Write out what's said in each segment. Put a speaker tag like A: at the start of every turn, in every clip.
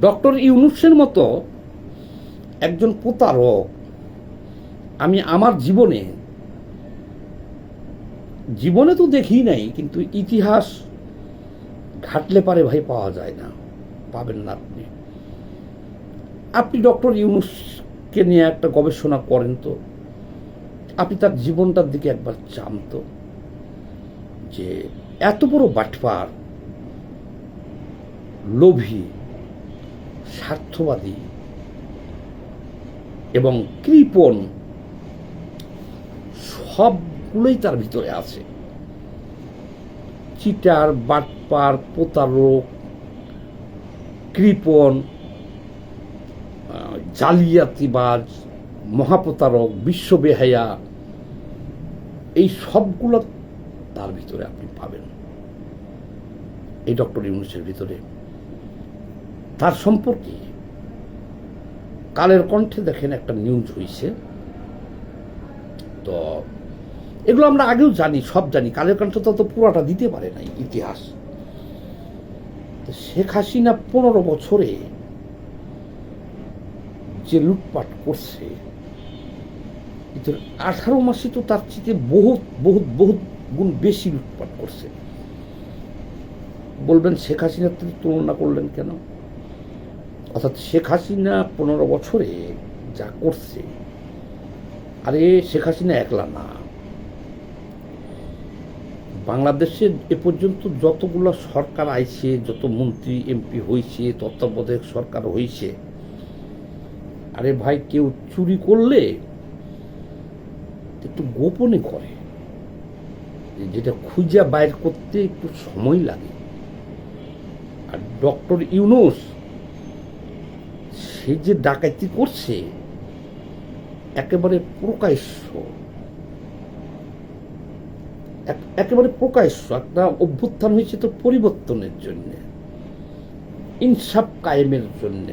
A: Doctor ইউনূসের মতো একজন প্রতারক আমি আমার জীবনে তো দেখি নাই, কিন্তু ইতিহাস ঘাটলে পারে ভাই পাওয়া যায় না, পাবেন না আপনি ডক্টর ইউনূসকে নিয়ে একটা গবেষণা করেন তো, আপনি তার জীবনটার দিকে একবার চান তো, যে এত বড় বাটপার, লোভী, স্বার্থবাদী এবং কৃপণ সবগুলোই তার ভিতরে আছে। চিটার, বাটপার, প্রতারক, কৃপণ, জালিয়াতিবাজ, মহাপ্রতারক, বিশ্ববেহায়া, এই সবগুলো তার ভিতরে আপনি পাবেন এই ডক্টর ইউনূসের ভিতরে। তার সম্পর্কে কালের কণ্ঠে দেখেন একটা নিউজ হয়েছে, তো এগুলো আমরা আগেও জানি, সব জানি, কালের কণ্ঠ তো পুরোটা দিতে পারে নাই ইতিহাস। শেখ হাসিনা 15 বছরে যে লুটপাট করছে, 18 মাসে তো তার চেয়ে বহুত বহুত বহুত গুণ বেশি লুটপাট করছে। বলবেন শেখ হাসিনার থেকে তুলনা করলেন কেন? অর্থাৎ শেখ হাসিনা 15 বছরে যা করছে, আরে শেখ হাসিনা একলা না, বাংলাদেশে এ পর্যন্ত যতগুলো সরকার আইছে, যত মন্ত্রী এমপি হয়েছে, তত্ত্বাবধায়ক সরকার হয়েছে, আরে ভাই কেউ চুরি করলে একটু গোপনে করে, যেটা খুঁজা বাইর করতে একটু সময় লাগে। আর ডক্টর ইউনূস সে যে ডাকাতি করছে একেবারে প্রকাশ্য, একেবারে প্রকাশ্য। একটা অভ্যুত্থান হয়েছে তো পরিবর্তনের জন্য, ইনসাফ কায়েমের জন্য।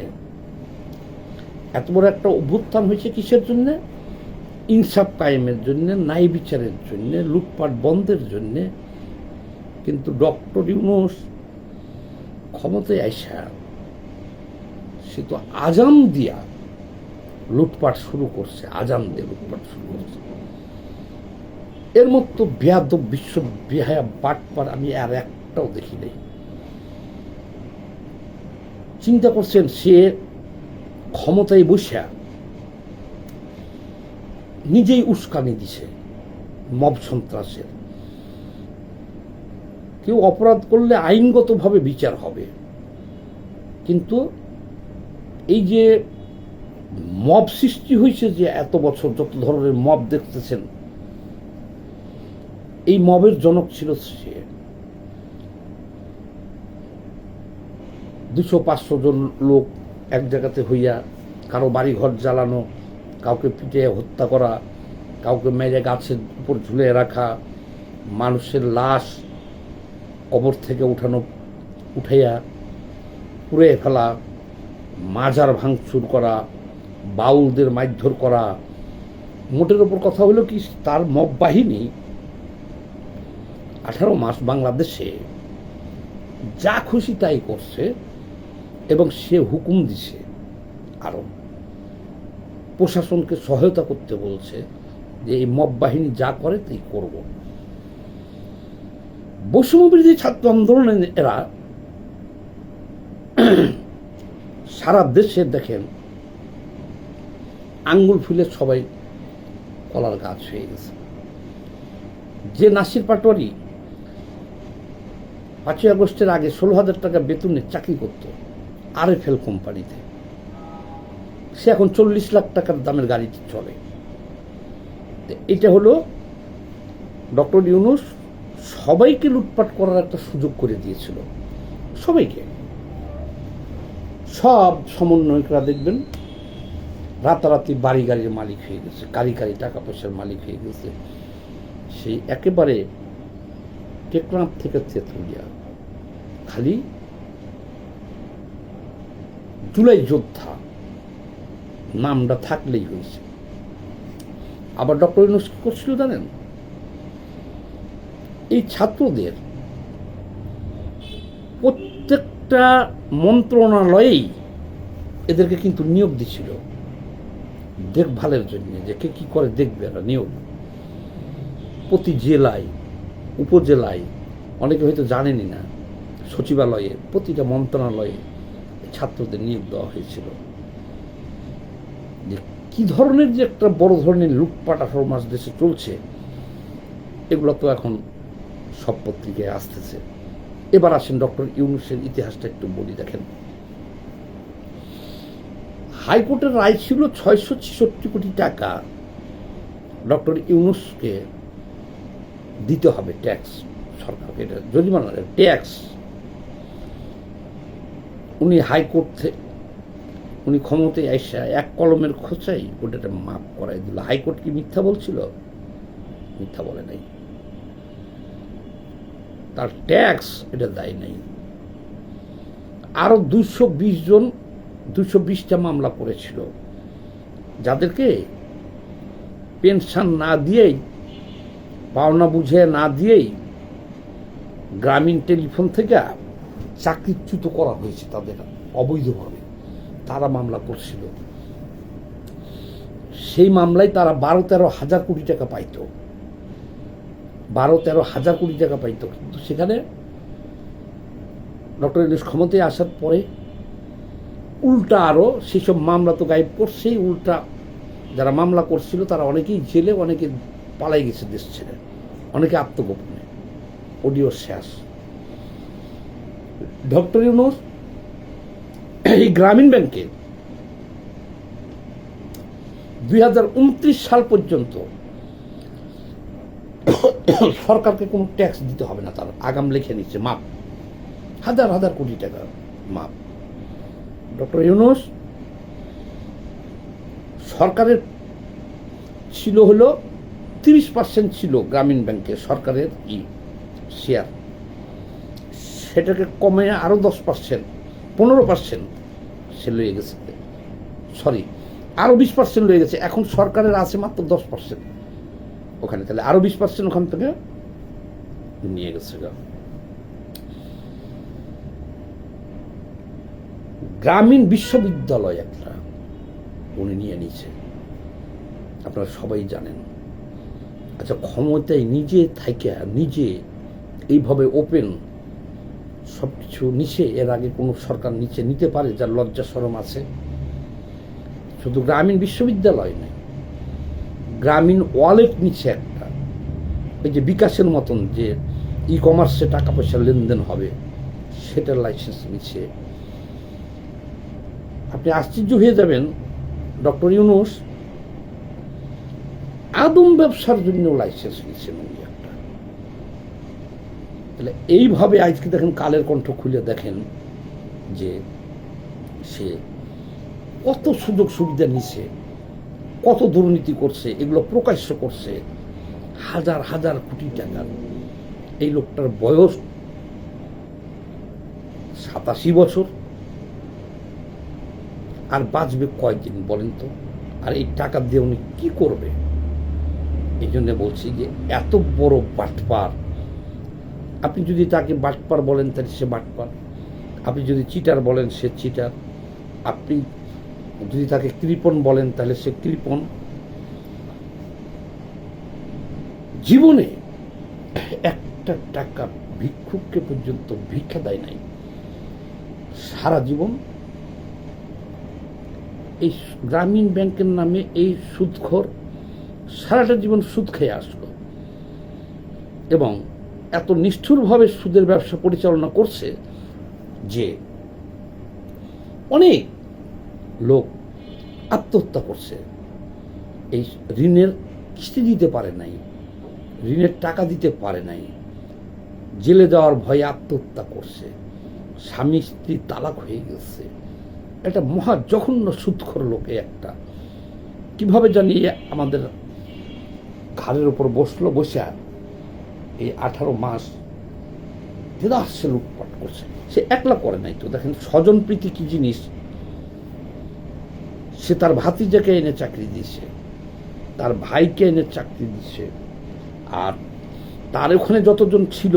A: এত বড় একটা অভ্যুত্থান হয়েছে কিসের জন্য? ইনসাফ কায়েমের জন্য, ন্যায় বিচারের জন্য, লুটপাট বন্ধের জন্য। কিন্তু ডক্টর ইউনূস ক্ষমতায় আইসা সে তো আজান দিয়া লুটপাট শুরু করছে, আজান দিয়ে লুটপাট শুরু করছে। এর মতো বেয়াদব, বিশ্ব বেহায়া, বাটপার আমি আর একটাও দেখি নাই। চিন্তা করছেন, সে ক্ষমতায় বসে নিজেই উস্কানি দিছে মব সন্ত্রাসের। কেউ অপরাধ করলে আইনগতভাবে বিচার হবে, কিন্তু এই যে মব সৃষ্টি হয়েছে, যে এত বছর যত ধরনের মব দেখতেছেন, এই মবের জনক ছিল সে। 200-500 জন লোক এক জায়গাতে হইয়া কারো বাড়ি ঘর জ্বালানো, কাউকে পিটিয়ে হত্যা করা, কাউকে মেরে গাছের উপর ঝুলে রাখা, মানুষের লাশ কবর থেকে উঠাইয়া পুড়ে ফেলা, মাজার ভাঙচুর করা, বাউলদের মারধর করা। মোটের ওপর কথা হলো কি, তার মব বাহিনী 18 মাস বাংলাদেশে যা খুশি তাই করছে, এবং সে হুকুম দিছে আরো প্রশাসনকে সহায়তা করতে বলছে যে এই মব বাহিনী যা করে তাই করব। বৈষম্যবিরোধী ছাত্র আন্দোলনে এরা সারা দেশে দেখেন আঙ্গুল ফুলে সবাই কলার গাছ হয়ে গেছে। যে নাসির পাটোয়ারি 5ই আগস্টের আগে 16,000 টাকা বেতনে চাকরি করত RFL কোম্পানিতে, সে এখন 40 লাখ টাকার দামের গাড়িতে চলে। এটা হলো ডক্টর ইউনূস সবাইকে লুটপাট করার একটা সুযোগ করে দিয়েছিল, সবাইকে। সব সমন্বয়করা দেখবেন রাতারাতি বাড়ি গাড়ির মালিক হয়ে গেছে, কারি কারি টাকা পয়সার মালিক হয়ে গেছে। সেই একেবারে টেকনাফ থেকে তেঁতুলিয়া, খালি জুলাই যোদ্ধা নামটা থাকলেই হয়েছে। আবার ডক্টর ইউনূস কি করছিল জানেন? এই ছাত্রদের প্রত্যেকটা মন্ত্রণালয়েই এদেরকে কিন্তু নিয়োগ দিছিল দেখভালের জন্য, যে কে কী করে দেখবে এরা, নিয়োগ প্রতি জেলায় উপজেলায়, অনেকে হয়তো জানেনই না, সচিবালয়ে প্রতিটা মন্ত্রণালয়ে ছাত্রদের নিয়োগ দেওয়া হয়েছিল। যে কী ধরনের যে একটা বড় ধরনের লুটপাট সমাজ দেশে চলছে, এগুলো তো এখন সব পত্রিকায় আসতেছে। এবার আসেন ডক্টর ইউনূসের ইতিহাসটা একটু বলি। দেখেন, হাইকোর্টের রায় ছিল 666 কোটি টাকা ডক্টর ইউনূসকে দিতে হবে, ট্যাক্স সরকারকে, এটা জরিমানা ট্যাক্স। উনি হাইকোর্ট উনি ক্ষমতায় আইসা এক কলমের খোঁচাই ওটা মাফ করাই দিল। হাইকোর্ট কি মিথ্যা বলছিল? মিথ্যা বলে নাই, তার ট্যাক্স এটা দেয় নাই। আরো 220টা মামলা করেছিল, যাদেরকে পেনশন না দিয়েই, পাওনা বুঝে না দিয়েই গ্রামীণ টেলিফোন থেকে চাকরিচ্যুত করা হয়েছে তাদের অবৈধভাবে, তারা মামলা করছিল। সেই মামলায় তারা 12-13 হাজার কোটি টাকা পাইত, 12-13 হাজার কোটি টাকা পাইত। কিন্তু সেখানে ডক্টর ইউনূস ক্ষমতায় আসার পরে উল্টা আরও সেসব মামলা তো গায়েব করছেই, উল্টা যারা মামলা করছিল তারা অনেকেই জেলে, অনেকে পালাই গেছে দেশ ছেড়ে, অনেকে আত্মগোপনে, অডিও শেষ। ডক্টর ইউনূস এই গ্রামীণ ব্যাংকে 2029 সাল পর্যন্ত সরকারকে কোনো ট্যাক্স দিতে হবে না, তার আগাম লিখে নিচ্ছে, মাপ, হাজার হাজার কোটি টাকা মাপ। ডক্টর ইউনূস সরকারের ছিল হলো 30% ছিল গ্রামীণ ব্যাংকে সরকারের শেয়ার, সেটাকে কমে আরো 10%, 15% সে লয়ে গেছে, সরি আরো 20% লয়ে গেছে। এখন সরকারের আছে মাত্র 10% ওখানে, তাহলে আরো 20% ওখান থেকে নিয়ে গেছে। গ্রামীণ বিশ্ববিদ্যালয় একটা উনি নিয়ে নিয়েছে, আপনারা সবাই জানেন। আচ্ছা, ক্ষমতায় নিজে থাইকা নিজে এইভাবে ওপেন সব কিছু নিচে, এর আগে কোনো সরকার নিচে নিতে পারে যার লজ্জা শরম আছে? শুধু গ্রামীণ বিশ্ববিদ্যালয় নয়, গ্রামীণ ওয়ালেট নিচে একটা, এই যে বিকাশের মতন যে ই কমার্সে টাকা পয়সা লেনদেন হবে, সেটার লাইসেন্স নিচ্ছে। আপনি আশ্চর্য হয়ে যাবেন, ডক্টর ইউনূস আদম ব্যবসার জন্য লাইসেন্স নিচ্ছেন উনি একটা। তাহলে এইভাবে আজকে দেখেন, কালের কণ্ঠ খুলে দেখেন যে সে কত সুযোগ সুবিধা নিছে, কত দুর্নীতি করছে, এগুলো প্রকাশ্য করছে, হাজার হাজার কোটি টাকার। এই লোকটার বয়স 87 বছর, আর বাঁচবে কয়দিন বলেন তো? আর এই টাকা দিয়ে উনি কি করবে? এই জন্য বলছি যে এত বড় বাটপার, আপনি যদি তাকে বাটপার বলেন তাহলে সে বাটপার, আপনি যদি চিটার বলেন সে চিটার, আপনি যদি তাকে কৃপণ বলেন তাহলে সে কৃপণ। জীবনে একটা টাকা ভিক্ষুককে পর্যন্ত ভিক্ষা দেয় নাই, সারা জীবন এই গ্রামীণ ব্যাংকের নামে এই সুদখোর সারাটা জীবন সুদ খেয়ে আসলো, এবং এত নিষ্ঠুরভাবে সুদের ব্যবসা পরিচালনা করছে যে অনেক লোক আত্মহত্যা করছে। এই ঋণের কিস্তি দিতে পারে নাই, ঋণের টাকা দিতে পারে নাই, জেলে যাওয়ার ভয়ে আত্মহত্যা করছে, স্বামী স্ত্রী তালাক হয়ে গেছে। এটা মহা জঘন্য সুদখোর লোকে একটা, কিভাবে জানিয়ে আমাদের ঘাড়ের উপর বসলো, বসে এই 18 মাস সে লুটপাট করছে। সে একলা করে নাই তো, দেখেন স্বজন প্রীতি কি জিনিস। সে তার ভাতিজাকে এনে চাকরি দিয়েছে, তার ভাইকে এনে চাকরি দিচ্ছে, আর তার ওখানে যতজন ছিল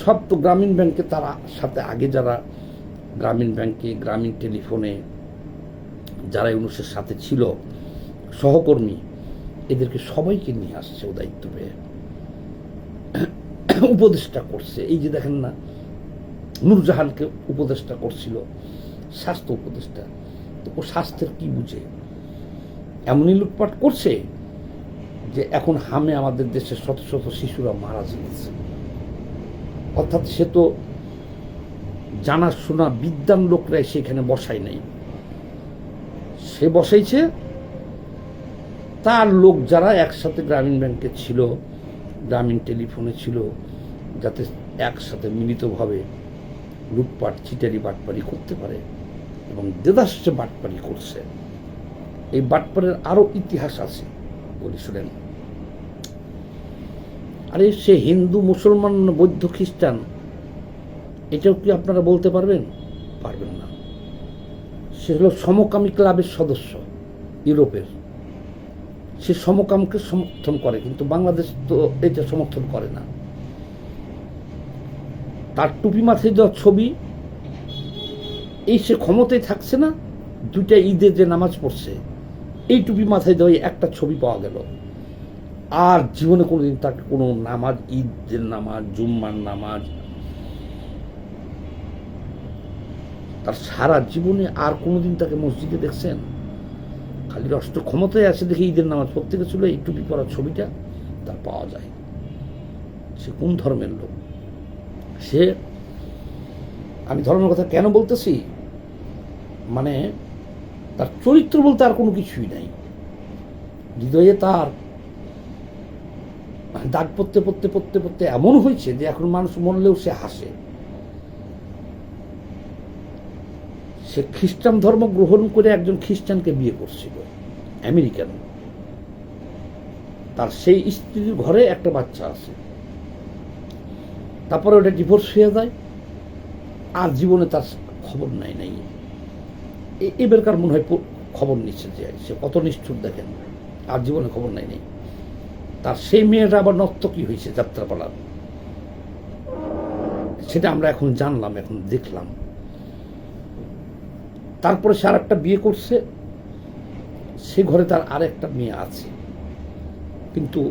A: সব তো গ্রামীণ ব্যাংকে, তারা সাথে আগে যারা গ্রামীণ ব্যাংকে, গ্রামীণ টেলিফোনে যারা ইউনূসের সাথে ছিল সহকর্মী, এদেরকে সবাইকে নিয়ে আসছে ও দায়িত্ব পেয়ে, উপদেষ্টা করছে। এই যে দেখেন না, নূরজাহানকে উপদেষ্টা করছিল, স্বাস্থ্য উপদেষ্টা। তো ও স্বাস্থ্যের কি বুঝে? এমনই লুটপাট করছে যে এখন হামে আমাদের দেশের শত শত শিশুরা মারা যাচ্ছে। অর্থাৎ সে তো জানাশোনা বিদ্বান লোকরাই সেখানে বসায় নাই, সে বসাইছে তার লোক যারা একসাথে গ্রামীণ ব্যাংকে ছিল, গ্রামীণ টেলিফোনে ছিল, যাতে একসাথে মিলিতভাবে লুটপাট চিটারি বাটপারি করতে পারে, এবং দেদাস্যে বাটপারি করছে। এই বাটপারের আরো ইতিহাস আছে, বলি শুনেন। আরে সে হিন্দু, মুসলমান, বৌদ্ধ, খ্রিস্টান, এটাও কি আপনারা বলতে পারবেন? পারবেন না। সে হলো সমকামী ক্লাবের সদস্য, ইউরোপের। সে সমকামকে সমর্থন করে, কিন্তু বাংলাদেশ তো এটা সমর্থন করে না। তার টুপি মাথায় দেওয়া ছবি, এই সে ক্ষমতায় থাকছে না, দুইটা ঈদে যে নামাজ পড়ছে, এই টুপি মাথায় দেওয়া একটা ছবি পাওয়া গেল। আর জীবনে কোনোদিন তাকে কোনো নামাজ, ঈদের নামাজ, জুম্মার নামাজ, তার সারা জীবনে আর কোনোদিন তাকে মসজিদে দেখছেন? খালি রাষ্ট্র ক্ষমতায় আছে দেখে ঈদের নামাজ পড়তে গেছিল, এই টুপি পরার ছবিটা তার পাওয়া যায়। সে কোন ধর্মের লোক? সে, আমি ধর্মের কথা কেন বলতেছি, মানে তার চরিত্র বলতে আর কোনো কিছুই নাই। হৃদয়ে তার দাগ পড়তে পড়তে পড়তে পড়তে এমন হয়েছে যে এখন মানুষ মরলেও সে হাসে। সে খ্রিস্টান ধর্ম গ্রহণ করে একজন খ্রিস্টানকে বিয়ে করছিল, আমেরিকান। তার সেই স্ত্রীর ঘরে একটা বাচ্চা আছে, তারপরে ওটা ডিভোর্স হয়ে যায়, আর জীবনে তার খবর নাই। এবারকার মনে হয় খবর নিচ্ছে যে সে কত নিষ্ঠুর দেখেন, আর জীবনে খবর নাই। তার সেই মেয়েটা আবার নর্তকী হয়েছে যাত্রাপালার, সেটা আমরা এখন জানলাম, এখন দেখলাম। তারপরে সে আর একটা বিয়ে করছে, সে ঘরে তার আর একটা মেয়ে আছে, কিন্তু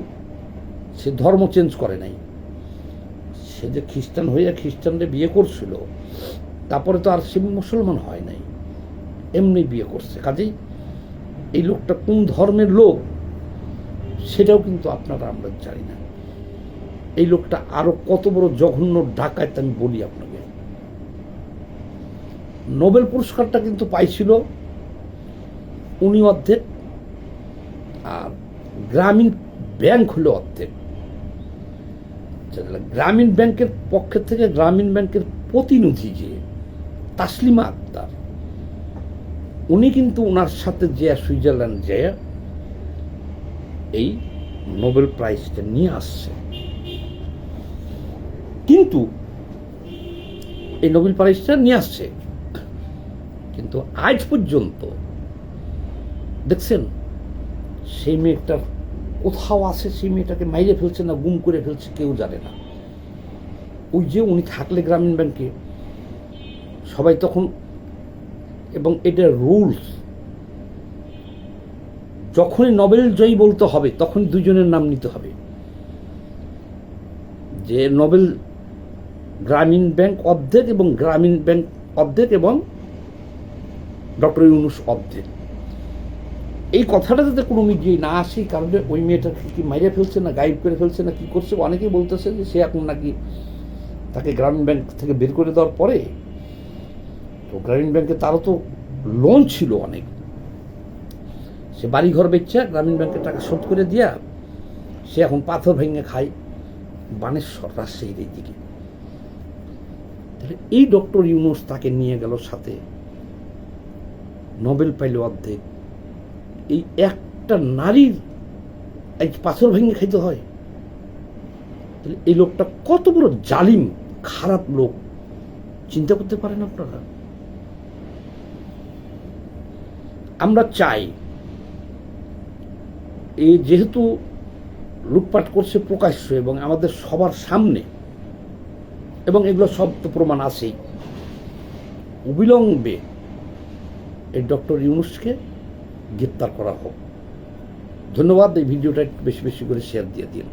A: সে ধর্ম চেঞ্জ করে নাই। সে যে খ্রিস্টান হয়ে খ্রিস্টানদের বিয়ে করছিল, তারপরে তো আর সে মুসলমান হয় নাই, এমনি বিয়ে করছে। কাজেই এই লোকটা কোন ধর্মের লোক সেটাও কিন্তু আপনারা আমরা জানি না। এই লোকটা আরো কত বড় জঘন্য ডাকাত আমি বলি আপনাকে। নোবেল পুরস্কারটা কিন্তু পাইছিল উনি অর্ধেক, আর গ্রামীণ ব্যাংক হলো অর্ধেক। গ্রামীণ ব্যাংকের পক্ষের থেকে গ্রামীণ ব্যাংকের প্রতিনিধি যে তাসলিমা আক্তার, উনি কিন্তু ওনার সাথে যে সুইজারল্যান্ড যে এই নোবেল প্রাইজটা নিয়ে আসছে। কিন্তু এই নোবেল প্রাইজটা নিয়ে আসছে, কিন্তু আজ পর্যন্ত দেখছেন সেই মেয়েটার কোথাও আছে, সেই মেয়েটাকে মাইরে ফেলছে না গুম করে ফেলছে কেউ জানে না। ওই যে উনি থাকলে গ্রামীণ ব্যাংকে সবাই তখন, এবং এটা রুলস, যখনই নোবেল জয়ী বলতে হবে তখন দুজনের নাম নিতে হবে, যে নোবেল গ্রামীণ ব্যাংক অর্ধেক এবং গ্রামীণ ব্যাংক অর্ধেক এবং ডক্টর ইউনূস অর্ধেক। এই কথাটা যাতে কোনো মিডিয়ায় না আসে, কারণে ওই মেয়েটা কি মাইরে ফেলছে না গায়েব করে ফেলছে না কি করছে, অনেকেই বলতেছে যে সে এখন নাকি তাকে গ্রামীণ ব্যাংক থেকে বের করে দেওয়ার পরে, তো গ্রামীণ ব্যাংকে তারও তো লোন ছিল অনেক, সে বাড়িঘর বেচছে গ্রামীণ ব্যাংকের টাকা শোধ করে দিয়া সে এখন পাথর ভেঙে খায় বানেশ্বর, রাজশাহীর এই দিকে। তাহলে এই ডক্টর ইউনূস তাকে নিয়ে গেল সাথে, নোবেল পাইল অর্ধেক। এই একটা নারীর এই পাথর ভেঙে খাইতে হয়? তাহলে এই লোকটা কত বড় জালিম খারাপ লোক চিন্তা করতে পারেন আপনারা? আমরা চাই এই যেহেতু লুটপাট করছে প্রকাশ্য এবং আমাদের সবার সামনে, এবং এগুলো সব তো প্রমাণ আছেই, অবিলম্বে এই ডক্টর ইউনূসকে গ্রেপ্তার করা হোক। ধন্যবাদ। এই ভিডিওটা একটু বেশি বেশি করে শেয়ার দিয়ে দিন।